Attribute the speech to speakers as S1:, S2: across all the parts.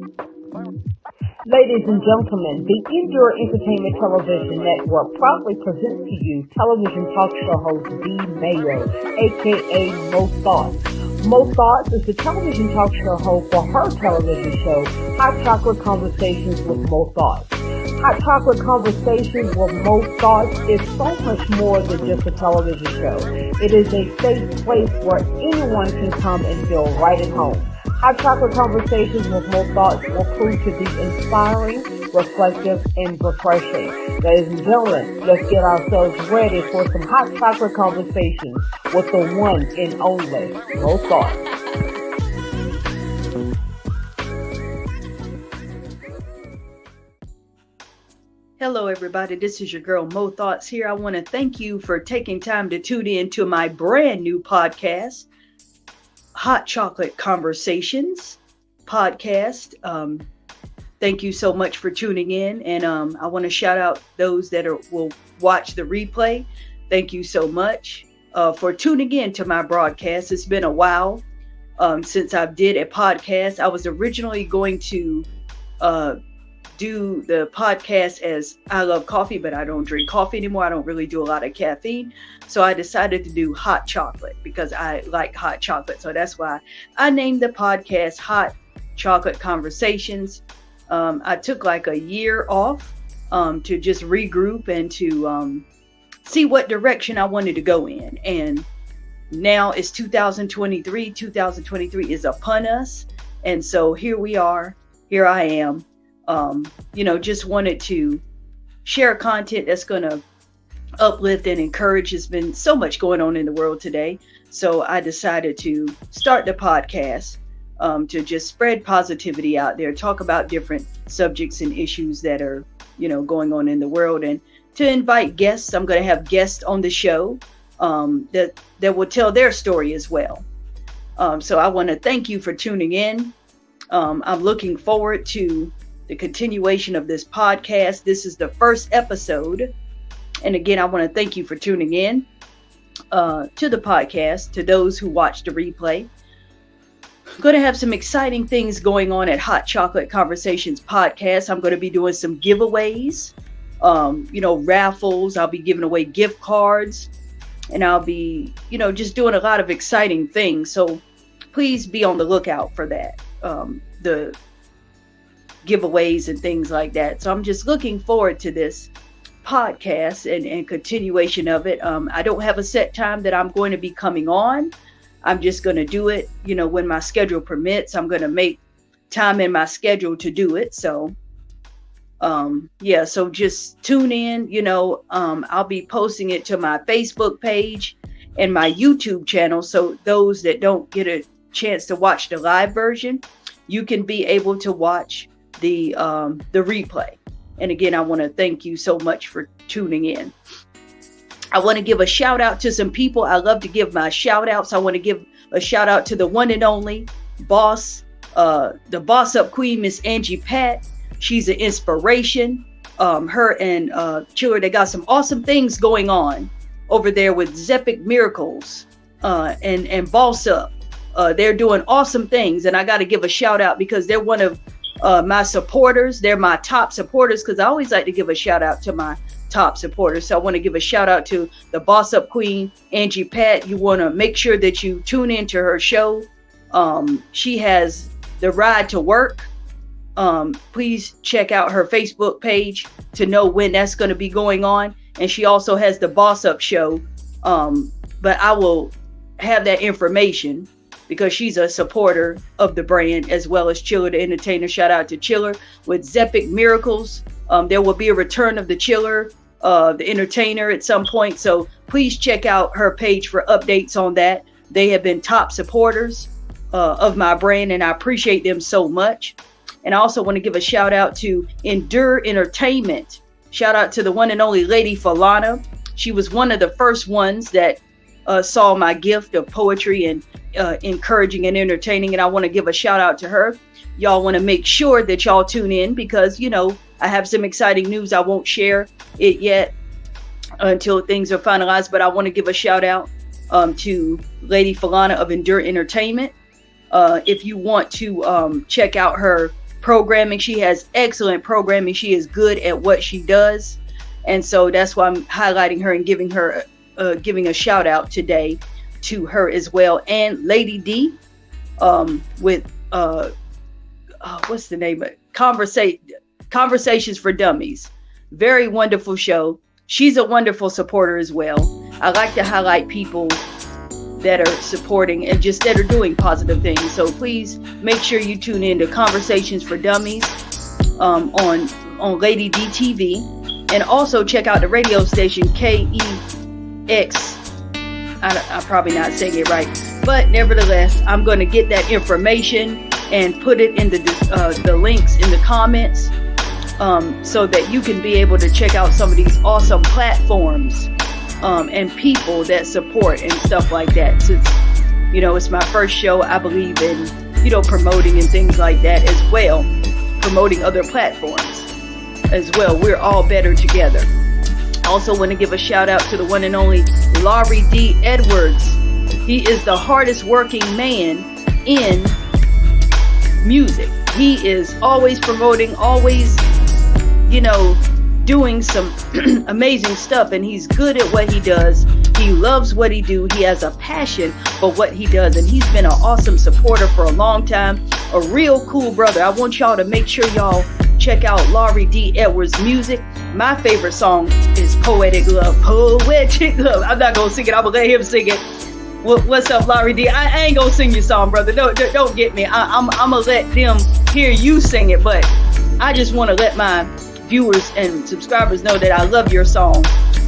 S1: Ladies and gentlemen, the Endure Entertainment Television Network proudly presents to you television talk show host D. Mayo, aka Mo Thoughts. Mo Thoughts is the television talk show host for her television show, Hot Chocolate Conversations with Mo Thoughts. Hot Chocolate Conversations with Mo Thoughts is so much more than just a television show. It is a safe place where anyone can come and feel right at home. Hot Chocolate Conversations with Mo Thoughts will prove to be inspiring, reflective, and refreshing. Ladies and gentlemen, let's get ourselves ready for some Hot Chocolate Conversations with the one and only Mo Thoughts.
S2: Hello everybody, this is your girl Mo Thoughts here. I want to thank you for taking time to tune in to my brand new podcast, Hot Chocolate Conversations podcast. Thank you so much for tuning in, and I want to shout out those that will watch the replay. Thank you so much for tuning in to my broadcast. It's been a while since I did a podcast. I was originally going to do the podcast as I love coffee, but I don't drink coffee anymore. I don't really do a lot of caffeine. So I decided to do hot chocolate because I like hot chocolate. So that's why I named the podcast Hot Chocolate Conversations. I took like a year off to just regroup and to see what direction I wanted to go in. And now it's 2023. 2023 is upon us. And so here we are. Here I am. Just wanted to share content that's going to uplift and encourage. There's been so much going on in the world today. So I decided to start the podcast to just spread positivity out there, talk about different subjects and issues that are, going on in the world, and to invite guests. I'm going to have guests on the show that will tell their story as well. So I want to thank you for tuning in. I'm looking forward to the continuation of this podcast. This is the first episode. And again, I want to thank you for tuning in to the podcast, to those who watch the replay. I'm going to have some exciting things going on at Hot Chocolate Conversations podcast. I'm going to be doing some giveaways, raffles. I'll be giving away gift cards, and I'll be, just doing a lot of exciting things. So please be on the lookout for that. The giveaways and things like that. So I'm just looking forward to this podcast and continuation of it. I don't have a set time that I'm going to be coming on. I'm just going to do it, when my schedule permits. I'm going to make time in my schedule to do it. So, so just tune in, I'll be posting it to my Facebook page and my YouTube channel. So those that don't get a chance to watch the live version, you can be able to watch the replay. And again, I want to thank you so much for tuning in. I want to give a shout out to some people. I love to give my shout outs. I want to give a shout out to the one and only boss, the boss up queen, Miss Angie Pat. She's an inspiration. Her and Chiller, they got some awesome things going on over there with Zepic Miracles and Boss Up. They're doing awesome things, and I got to give a shout out because they're one of my supporters. They're my top supporters, because I always like to give a shout out to my top supporters. So I want to give a shout out to the boss up queen, Angie Pat. You want to make sure that you tune into her show. She has the Ride to Work. Please check out her Facebook page to know when that's going to be going on. And she also has the Boss Up show. But I will have that information, because she's a supporter of the brand, as well as Chiller the Entertainer. Shout out to Chiller with Zepic Miracles. There will be a return of the Chiller, the Entertainer, at some point. So please check out her page for updates on that. They have been top supporters of my brand, and I appreciate them so much. And I also want to give a shout out to Endure Entertainment. Shout out to the one and only Lady Falana. She was one of the first ones that saw my gift of poetry and encouraging and entertaining, and I want to give a shout out to her. Y'all want to make sure that y'all tune in, because I have some exciting news. I won't share it yet until things are finalized, but I want to give a shout out to Lady Falana of Endure Entertainment. If you want to check out her programming. She has excellent programming. She is good at what she does. And so that's why I'm highlighting her and giving a shout out today to her as well. And Lady D, with what's the name of it? Conversations for Dummies. Very wonderful show. She's a wonderful supporter as well. I like to highlight people that are supporting and just that are doing positive things. So please make sure you tune in to Conversations for Dummies on Lady D TV, and also check out the radio station KEX. I'm probably not saying it right, but nevertheless, I'm going to get that information and put it in the links in the comments, so that you can be able to check out some of these awesome platforms and people that support and stuff like that. Since, it's my first show, I believe in, promoting and things like that as well, promoting other platforms as well. We're all better together. I also want to give a shout out to the one and only Laurie D. Edwards. He is the hardest working man in music. He is always promoting, always, doing some amazing stuff, and he's good at what he does. He loves what he do. He has a passion for what he does, and he's been an awesome supporter for a long time. A real cool brother. I want y'all to make sure y'all check out Laurie D. Edwards' music. My favorite song is Poetic Love. Poetic Love. I'm not gonna sing it. I'm gonna let him sing it. What's up, Laurie D? I ain't gonna sing your song, brother. Don't get me. I'm gonna let them hear you sing it, but I just want to let my viewers and subscribers know that I love your song,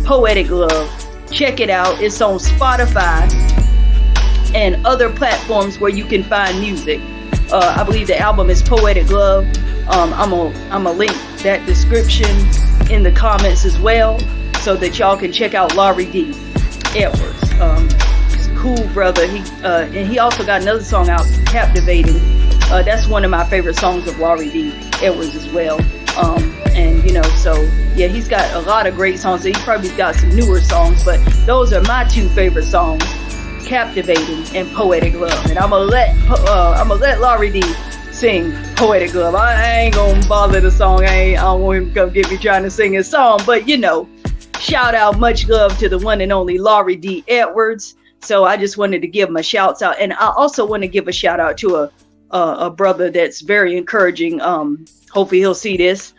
S2: Poetic Love. Check it out. It's on Spotify and other platforms where you can find music. I believe the album is Poetic Love. I'm gonna link that description in the comments as well, so that y'all can check out Laurie D. Edwards. Cool brother. And he also got another song out, Captivating. That's one of my favorite songs of Laurie D. Edwards as well. So yeah, he's got a lot of great songs. So he probably got some newer songs, but those are my two favorite songs, Captivating and Poetic Love. And I'm gonna let Laurie D sing Poetic Love. I ain't gonna bother the song. I don't want him to come get me trying to sing his song, but shout out, much love to the one and only Laurie D. Edwards. So I just wanted to give him a shout out, and I also want to give a shout out to a brother that's very encouraging. Hopefully he'll see this.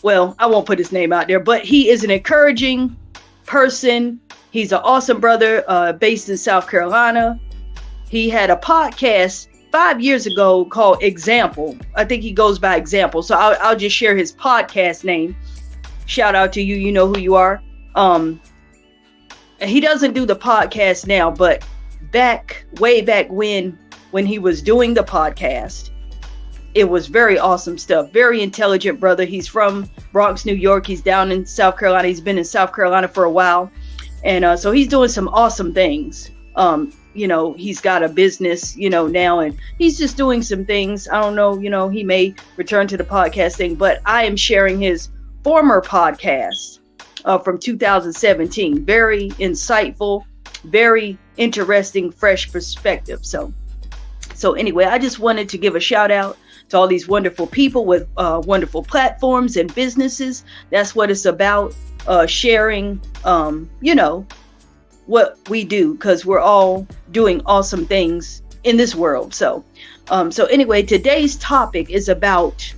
S2: Well, I won't put his name out there, but he is an encouraging person. He's an awesome brother, based in South Carolina. He had a podcast 5 years ago called Example. I think he goes by Example. So I'll just share his podcast name. Shout out to you. You know who you are. He doesn't do the podcast now, but way back when he was doing the podcast, it was very awesome stuff. Very intelligent brother. He's from Bronx, New York. He's down in South Carolina. He's been in South Carolina for a while. And so he's doing some awesome things. He's got a business, now, and he's just doing some things. I don't know, he may return to the podcast thing, but I am sharing his former podcast from 2017. Very insightful, very interesting, fresh perspective. So anyway, I just wanted to give a shout out to all these wonderful people with wonderful platforms and businesses. That's what it's about, sharing, what we do, because we're all doing awesome things in this world. So anyway, today's topic is about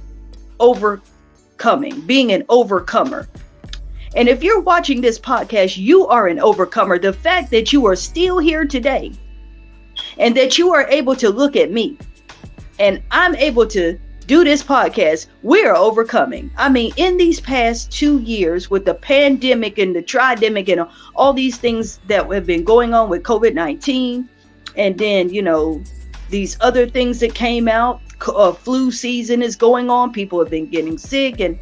S2: overcoming, being an overcomer. And if you're watching this podcast, you are an overcomer. The fact that you are still here today and that you are able to look at me and I'm able to do this podcast, we're overcoming. I mean, in these past 2 years with the pandemic and the tridemic and all these things that have been going on with COVID-19, and then, these other things that came out, flu season is going on. People have been getting sick and,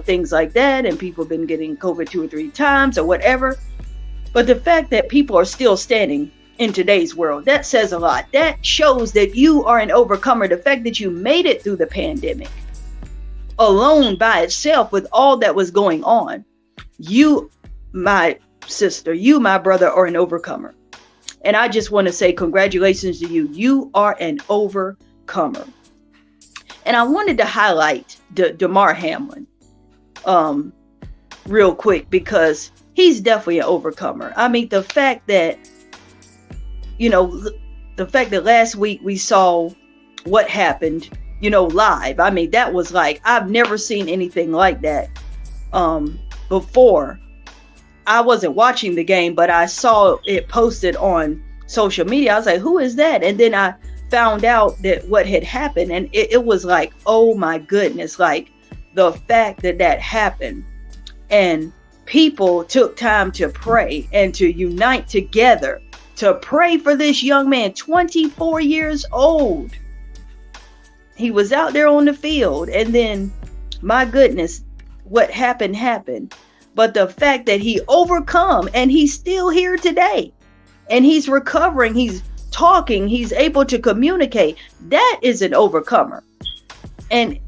S2: things like that. And people have been getting COVID 2 or 3 times or whatever. But the fact that people are still standing in today's world, that says a lot. That shows that you are an overcomer. The fact that you made it through the pandemic alone by itself with all that was going on, you, my sister, you, my brother, are an overcomer. And I just want to say congratulations to you. You are an overcomer. And I wanted to highlight Damar Hamlin real quick, because he's definitely an overcomer. I mean, the fact that last week we saw what happened, live. I mean, that was like, I've never seen anything like that before. I wasn't watching the game, but I saw it posted on social media. I was like, who is that? And then I found out that what had happened, and it was like, oh my goodness, like the fact that happened, and people took time to pray and to unite together to pray for this young man, 24 years old. He was out there on the field, and then, my goodness, what happened. But the fact that he overcome, and he's still here today, and he's recovering, he's talking, he's able to communicate, that is an overcomer. And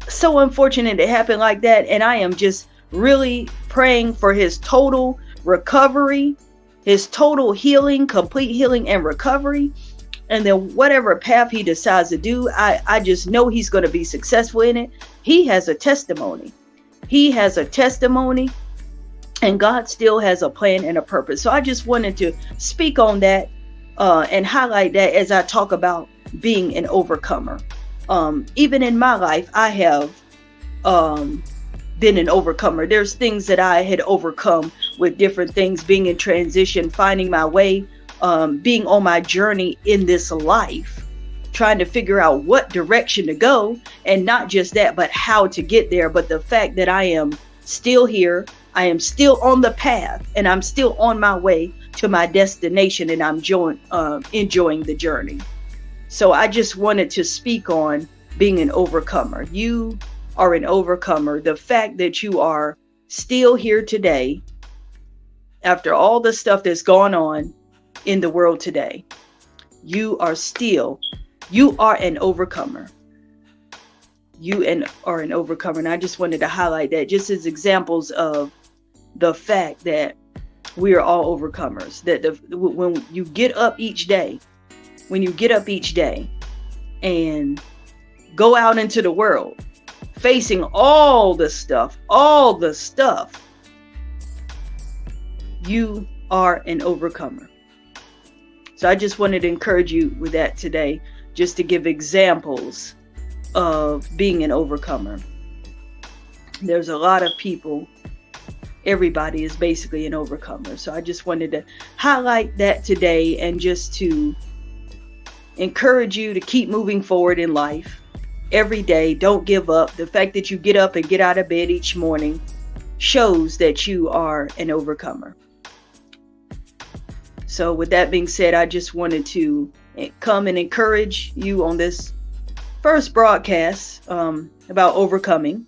S2: so unfortunate it happened like that. And I am just really praying for his total recovery, his total healing, complete healing and recovery. And then whatever path he decides to do, I just know he's going to be successful in it. He has a testimony. And God still has a plan and a purpose. So I just wanted to speak on that and highlight that as I talk about being an overcomer. Even in my life, I have been an overcomer. There's things that I had overcome with different things, being in transition, finding my way, being on my journey in this life, trying to figure out what direction to go, and not just that, but how to get there. But the fact that I am still here, I am still on the path, and I'm still on my way to my destination, and I'm enjoying the journey. So I just wanted to speak on being an overcomer. You are an overcomer. The fact that you are still here today, after all the stuff that's gone on in the world today, you are an overcomer. You are an overcomer. And I just wanted to highlight that just as examples of the fact that we are all overcomers. That when you get up each day and go out into the world, facing all the stuff, you are an overcomer. So I just wanted to encourage you with that today, just to give examples of being an overcomer. There's a lot of people. Everybody is basically an overcomer. So I just wanted to highlight that today, and just to encourage you to keep moving forward in life every day. Don't give up. The fact that you get up and get out of bed each morning shows that you are an overcomer. So with that being said, I just wanted to come and encourage you on this first broadcast about overcoming,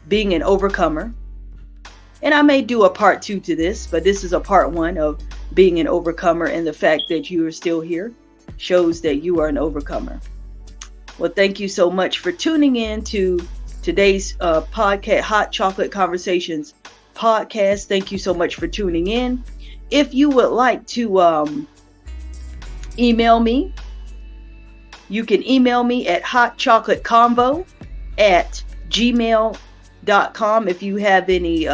S2: being an overcomer. And I may do a part 2 to this, but this is a part 1 of being an overcomer, and the fact that you are still here shows that you are an overcomer. Well, thank you so much for tuning in to today's podcast, Hot Chocolate Conversations podcast. Thank you so much for tuning in. If you would like to email me, you can email me at hotchocolateconvo@gmail.com if you have any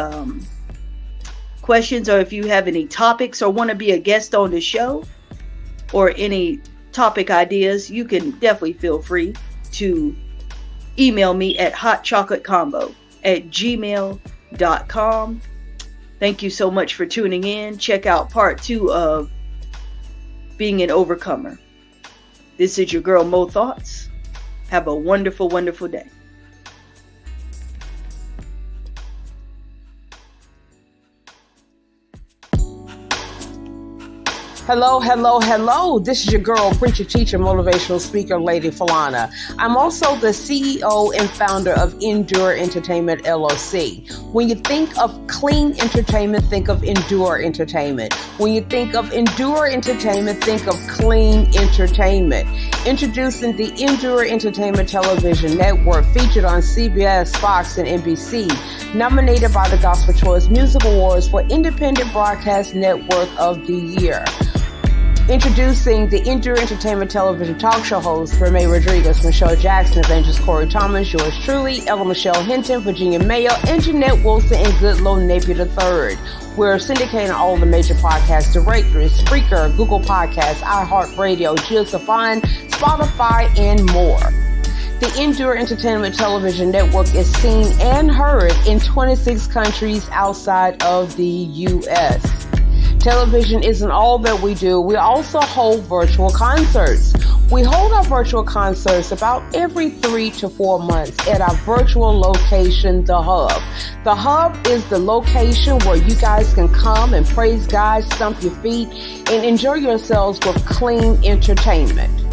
S2: questions, or if you have any topics, or want to be a guest on the show, or any topic ideas. You can definitely feel free to email me at hotchocolateconvo@gmail.com. Thank you so much for tuning in. Check out part 2 of being an overcomer. This is your girl Mo Thoughts. Have a wonderful, wonderful day.
S3: Hello, hello, hello. This is your girl, preacher, teacher, motivational speaker, Lady Falana. I'm also the CEO and founder of Endure Entertainment, LLC. When you think of clean entertainment, think of Endure Entertainment. When you think of Endure Entertainment, think of clean entertainment. Introducing the Endure Entertainment Television Network, featured on CBS, Fox, and NBC. Nominated by the Gospel Choice Music Awards for Independent Broadcast Network of the Year. Introducing the Endure Entertainment television talk show hosts, Renee Rodriguez, Michelle Jackson, Evangelist Corey Thomas, yours truly, Ella Michelle Hinton, Virginia Mayo, and Jeanette Wilson, and Goodlow Napier III. We're syndicating all of the major podcast directories, Spreaker, Google Podcasts, iHeartRadio, Jill-Safon, Spotify, and more. The Endure Entertainment television network is seen and heard in 26 countries outside of the U.S. Television isn't all that we do. We also hold virtual concerts. We hold our virtual concerts about every 3 to 4 months at our virtual location, The Hub. The Hub is the location where you guys can come and praise God, stomp your feet, and enjoy yourselves with clean entertainment.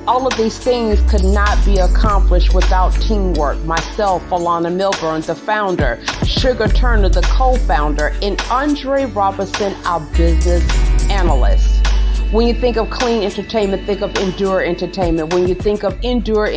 S3: All of these things could not be accomplished without teamwork. Myself, Alana Milburn, the founder, Sugar Turner, the co-founder, and Andre Robertson, our business analyst. When you think of clean entertainment, think of Endure Entertainment. When you think of Endure